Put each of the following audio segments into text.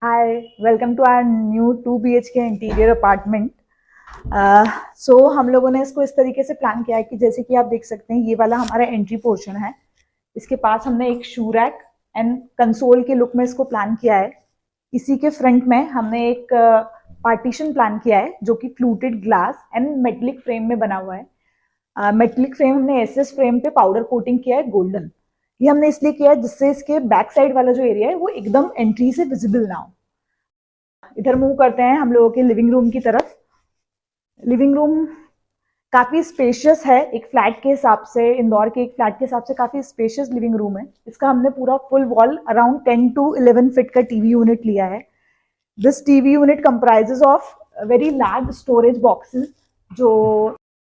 Hi, welcome to our new 2 BHK interior apartment. हम लोगों ने इसको इस तरीके से प्लान किया है कि जैसे कि आप देख सकते हैं, ये वाला हमारा एंट्री पोर्शन है। इसके पास हमने एक शू रैक एंड कंसोल के लुक में इसको प्लान किया है। इसी के फ्रंट में हमने एक पार्टीशन प्लान किया है जो कि fluted glass and metallic frame में बना हुआ है। मेटलिक फ्रेम हमने एसएस फ्रेम पे पाउडर कोटिंग किया है गोल्डन। ये हमने इसलिए किया है जिससे इसके बैक साइड वाला जो एरिया है वो एकदम एंट्री से विजिबल ना हो। इधर मूव करते हैं हम लोगों के लिविंग रूम की तरफ। लिविंग रूम काफी स्पेशियस है, एक फ्लैट के हिसाब से, इंदौर के एक फ्लैट के हिसाब से काफी स्पेशियस लिविंग रूम है। इसका हमने पूरा full wall around 10 to 11 feet का टीवी यूनिट लिया है। This TV unit comprises of very large storage boxes जो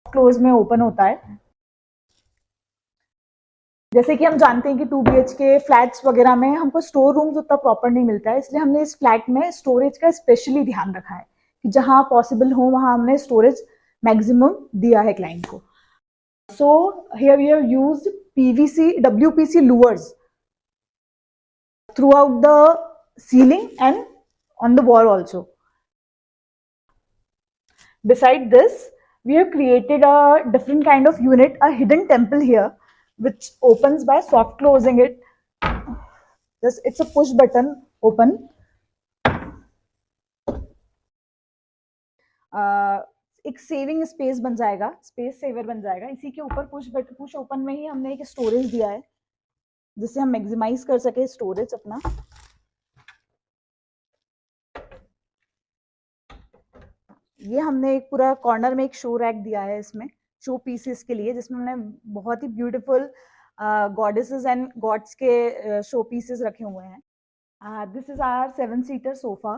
क्लोज में ओपन होता है। जैसे कि हम जानते हैं कि 2 BHK फ्लैट्स वगैरह में हमको स्टोर रूम्स उतना प्रॉपर नहीं मिलता है, इसलिए हमने इस फ्लैट में स्टोरेज का स्पेशली ध्यान रखा है कि जहां पॉसिबल हो वहां हमने स्टोरेज मैक्सिमम दिया है क्लाइंट को। So here we have used PVC WPC louvers throughout the ceiling and on the wall also. Beside this, we have created a different kind of unit, a hidden temple here, which opens by soft closing it. This it's a push button open. एक saving space बन जाएगा, space saver बन जाएगा। इसी के ऊपर push open में ही हमने एक स्टोरेज दिया है जिससे हम मैक्सिमाइज कर सके स्टोरेज अपना। ये हमने एक पूरा कॉर्नर में एक शो रैक दिया है इसमें शो पीसेस के लिए, जिसमें हमने बहुत ही ब्यूटीफुल गॉडेसेस एंड गॉड्स के शो पीसेस रखे हुए हैं। This is our 7 seater sofa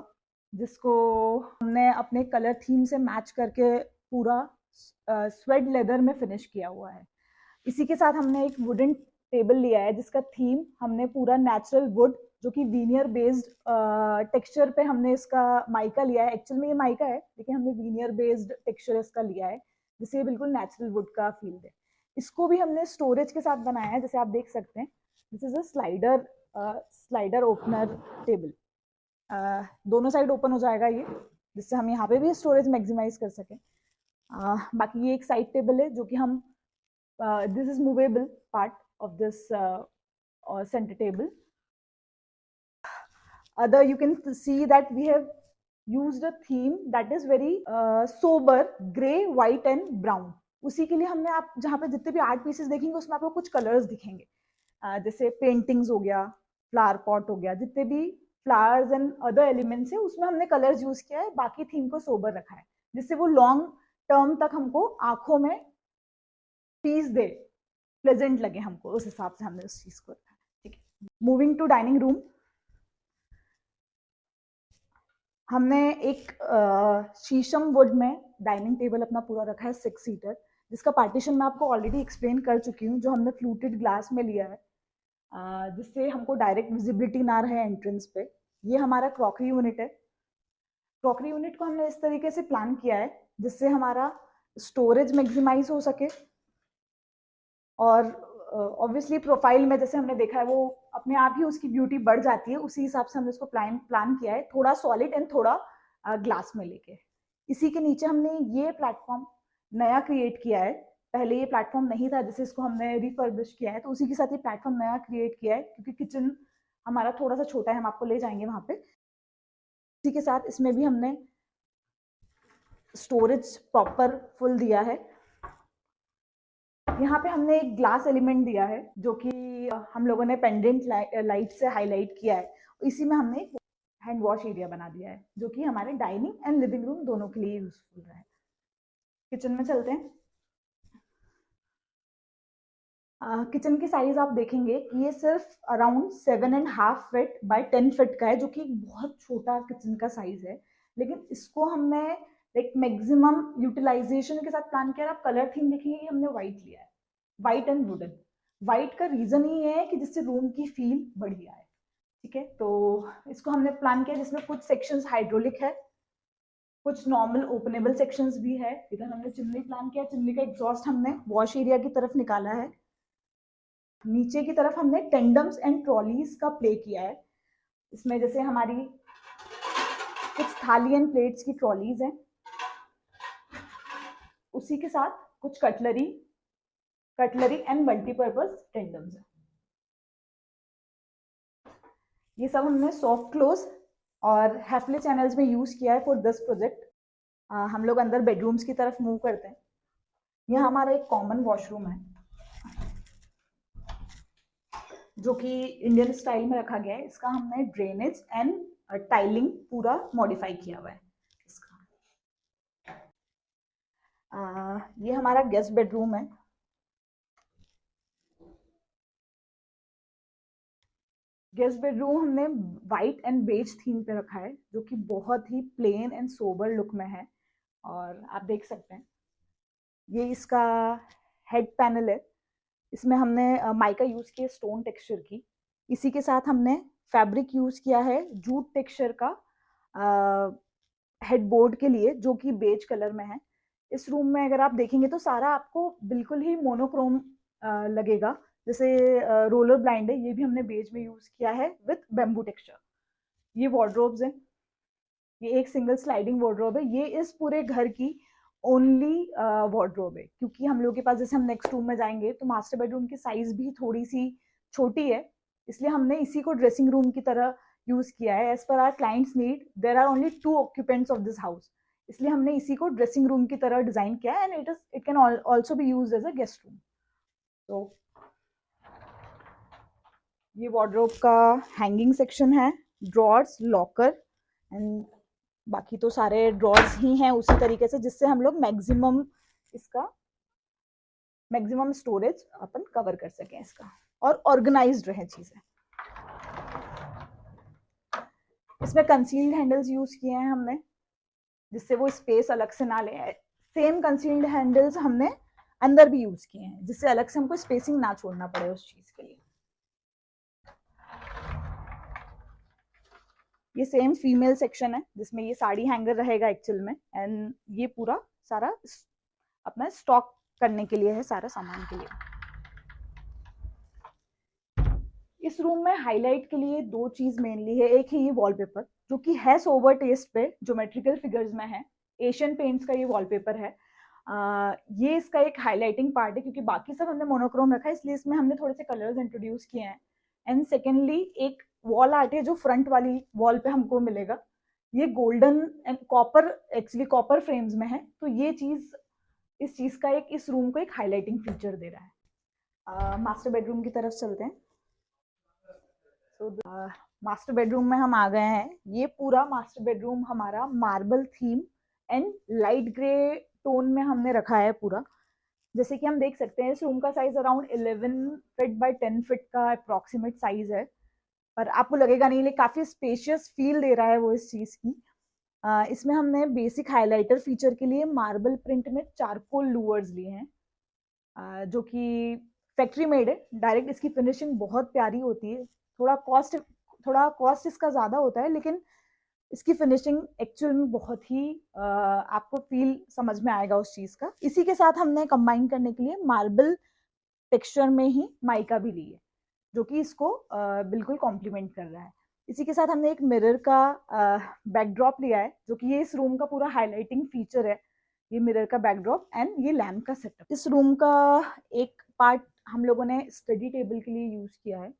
जिसको हमने अपने कलर थीम से मैच करके पूरा स्वेड लेदर में फिनिश किया हुआ है। इसी के साथ हमने एक वुडन टेबल लिया है जिसका थीम हमने पूरा नेचुरल वुड जो कि वीनियर बेस्ड टेक्सचर पे हमने इसका माइका लिया है। एक्चुअल में ये माइका है लेकिन हमने वीनियर बेस्ड टेक्सचर इसका लिया है जिससे ये बिल्कुल नेचुरल वुड का फील दे। इसको भी हमने स्टोरेज के साथ बनाया है, जैसे आप देख सकते हैं। This is a slider opener table. दोनों साइड ओपन हो जाएगा ये, जिससे हम यहाँ पे भी स्टोरेज मैक्सिमाइज कर सकें। बाकी ये एक साइड टेबल है जो कि हम this is movable part of this center table. Other you can see that we have used a theme that is very sober gray, white and brown. उसी के लिए हमने, आप जहाँ पे जितने भी आर्ट पीसेस देखेंगे उसमें आपको कुछ कलर्स दिखेंगे। जैसे पेंटिंग्स हो गया, फ्लावर पॉट हो गया, जितने भी फ्लावर्स एंड अदर एलिमेंट्स है उसमें हमने कलर्स यूज किया है। बाकी थीम को सोबर रखा है जिससे वो लॉन्ग टर्म तक हमको आंखों में पीस दे, प्लेजेंट लगे हमको, उस हिसाब से हमने उस चीज को रखा। ठीक है, मूविंग टू डाइनिंग रूम। हमने एक शीशम वुड में डाइनिंग टेबल अपना पूरा रखा है 6 सीटर, जिसका पार्टीशन मैं आपको ऑलरेडी एक्सप्लेन कर चुकी हूँ, जो हमने फ्लूटेड ग्लास में लिया है जिससे हमको डायरेक्ट विजिबिलिटी ना रहे एंट्रेंस पे। ये हमारा क्रॉकरी यूनिट है। क्रॉकरी यूनिट को हमने इस तरीके से प्लान किया है जिससे हमारा स्टोरेज मैक्सिमाइज हो सके और ऑब्वियसली प्रोफाइल में जैसे हमने देखा है वो अपने आप ही उसकी ब्यूटी बढ़ जाती है। उसी हिसाब से हमने उसको प्लान किया है, थोड़ा सॉलिड एंड थोड़ा ग्लास में लेके। इसी के नीचे हमने ये प्लेटफॉर्म नया क्रिएट किया है। पहले ये प्लेटफॉर्म नहीं था जिसे इसको हमने रिफर्बिश किया है, तो उसी के साथ ये प्लेटफॉर्म नया क्रिएट किया है क्योंकि किचन हमारा थोड़ा सा छोटा है, हम आपको ले जाएंगे वहां पे। इसी के साथ इसमें भी हमने स्टोरेज प्रॉपर फुल दिया है। यहाँ पे हमने एक ग्लास एलिमेंट दिया है जो कि हम लोगों ने पेंडेंट लाइट से हाईलाइट किया है। इसी में हमने एक हैंड वॉश एरिया बना दिया है जो कि हमारे डाइनिंग एंड लिविंग रूम दोनों के लिए यूजफुल है। किचन में चलते हैं। किचन की साइज आप देखेंगे ये सिर्फ अराउंड 7.5 फीट बाय 10 फीट का है, जो कि बहुत छोटा किचन का साइज है। लेकिन इसको हमने लाइक मैक्सिमम यूटिलाइजेशन के साथ प्लान किया। आप कलर थीम देखेंगे हमने व्हाइट लिया है, व्हाइट एंड वुडन। व्हाइट का रीजन ही है कि जिससे रूम की फील बढ़िया है। ठीक है, तो इसको हमने प्लान किया जिसमें कुछ सेक्शंस हाइड्रोलिक है, कुछ नॉर्मल ओपनेबल सेक्शंस भी है। इधर हमने चिमनी प्लान किया, चिमनी का एग्जॉस्ट हमने वॉश एरिया की तरफ निकाला है। नीचे की तरफ हमने टेंडम्स एंड ट्रॉलीज का प्ले किया है। इसमें जैसे हमारी कुछ थाली एंड प्लेट्स की ट्रॉलीज हैं, उसी के साथ कुछ कटलरी एंड मल्टीपर्पज टेंडम्स है। ये सब हमने सॉफ्ट क्लोज और हैफले चैनल्स में यूज किया है फॉर दिस प्रोजेक्ट। हम लोग अंदर बेडरूम्स की तरफ मूव करते हैं। यहाँ हमारा एक कॉमन वॉशरूम है जो कि इंडियन स्टाइल में रखा गया है। इसका हमने ड्रेनेज एंड टाइलिंग पूरा मॉडिफाई किया हुआ है इसका। ये हमारा गेस्ट बेडरूम है। गेस्ट बेडरूम हमने वाइट एंड बेज थीम पे रखा है जो कि बहुत ही प्लेन एंड सोबर लुक में है। और आप देख सकते हैं ये इसका हेड पैनल है। इसमें हमने माइका यूज किया स्टोन टेक्सचर की। इसी के साथ हमने फैब्रिक यूज किया है जूट टेक्सचर का हेडबोर्ड के लिए जो कि बेज कलर में है। इस रूम में अगर आप देखेंगे तो सारा आपको बिल्कुल ही मोनोक्रोम लगेगा। जैसे रोलर ब्लाइंड है, ये भी हमने बेज में यूज किया है विथ बेम्बू टेक्सचर। ये वार्डरोब्स हैं, ये एक सिंगल स्लाइडिंग वार्डरोब है। ये इस पूरे घर की ओनली वार्डरोब है क्योंकि हम लोग के पास, जैसे हम नेक्स्ट रूम में जाएंगे तो मास्टर बेडरूम की साइज भी थोड़ी सी छोटी है, इसलिए हमने इसी को ड्रेसिंग रूम की तरह यूज किया है। As per our clients need, there are only 2 occupants of this house, इसलिए हमने इसी को ड्रेसिंग रूम की तरह डिजाइन किया है and it can also be used as a guest room. तो ये वार्डरोब का हैंगिंग सेक्शन है, ड्रॉर्स, लॉकर एंड बाकी तो सारे ड्रॉर्स ही हैं उसी तरीके से, जिससे हम लोग मैक्सिमम स्टोरेज अपन कवर कर सकें इसका और ऑर्गेनाइज्ड रहे चीजें। इसमें कंसील्ड हैंडल्स यूज किए हैं हमने जिससे वो स्पेस अलग से ना ले। सेम कंसील्ड हैंडल्स हमने अंदर भी यूज किए हैं जिससे अलग से हमको स्पेसिंग ना छोड़ना पड़े उस चीज के लिए। ये सेम फीमेल सेक्शन है जिसमें ये साड़ी हैंगर रहेगा एक्चुअल में, एंड ये पूरा सारा अपना स्टॉक करने के लिए है, सारा सामान के लिए। इस रूम में हाईलाइट के लिए 2 चीज मेनली है। एक है ये वॉलपेपर जो कि है सोबर टेस्ट पे, ज्योमेट्रिकल फिगर्स में है, एशियन पेंट्स का ये वॉलपेपर है। ये इसका एक हाईलाइटिंग पार्ट है क्योंकि बाकी सब हमने मोनोक्रोम रखा है, इसलिए इसमें हमने थोड़े से कलर्स इंट्रोड्यूस किए हैं। एंड सेकेंडली एक वॉल आर्ट है जो फ्रंट वाली वॉल पे हमको मिलेगा, ये golden and copper, actually copper frames में है। तो ये चीज, इस चीज का एक इस रूम को एक हाईलाइटिंग फीचर दे रहा है। मास्टर बेडरूम की तरफ चलते हैं। मास्टर बेडरूम में हम आ गए हैं। ये पूरा मास्टर बेडरूम हमारा marble theme and light grey tone में हमने रखा है पूरा। जैसे कि हम देख सकते हैं इस रूम का size around 11 feet by 10 feet का अप्रोक्सीमेट साइज है, पर आपको लगेगा नहीं, लेकिन काफी स्पेशियस फील दे रहा है वो इस चीज की। इसमें हमने बेसिक हाइलाइटर फीचर के लिए मार्बल प्रिंट में चारकोल लूवर्स लिए हैं जो कि फैक्ट्री मेड है डायरेक्ट। इसकी फिनिशिंग बहुत प्यारी होती है। थोड़ा कॉस्ट इसका ज्यादा होता है, लेकिन इसकी फिनिशिंग एक्चुअल में बहुत ही आपको फील समझ में आएगा उस चीज का। इसी के साथ हमने कंबाइन करने के लिए मार्बल टेक्सचर में ही माइका भी ली है जो कि इसको बिल्कुल कॉम्प्लीमेंट कर रहा है। इसी के साथ हमने एक मिरर का बैकड्रॉप लिया है जो कि ये इस रूम का पूरा हाईलाइटिंग फीचर है। ये मिरर का बैकड्रॉप एंड ये लैम्प का सेटअप। इस रूम का एक पार्ट हम लोगों ने स्टडी टेबल के लिए यूज किया है।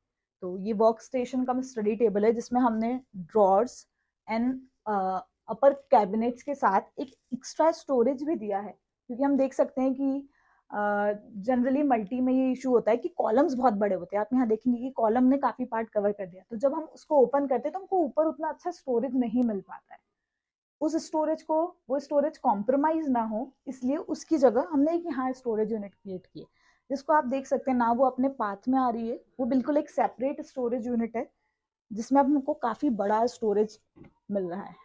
तो ये वर्क स्टेशन का स्टडी टेबल है जिसमें हमने ड्रॉर्स एंड अपर कैबिनेट्स के साथ एक एक्स्ट्रा स्टोरेज भी दिया है, क्योंकि हम देख सकते हैं कि जनरली मल्टी में ये इशू होता है कि कॉलम्स बहुत बड़े होते हैं। आप यहाँ देखेंगे कि कॉलम ने काफी पार्ट कवर कर दिया, तो जब हम उसको ओपन करते हैं तो हमको ऊपर उतना अच्छा स्टोरेज नहीं मिल पाता है। उस स्टोरेज को, वो स्टोरेज कॉम्प्रोमाइज ना हो, इसलिए उसकी जगह हमने एक यहाँ स्टोरेज यूनिट क्रिएट की, जिसको आप देख सकते हैं ना, वो अपने पाथ में आ रही है। वो बिल्कुल एक सेपरेट स्टोरेज यूनिट है जिसमें अब हमको काफी बड़ा स्टोरेज मिल रहा है।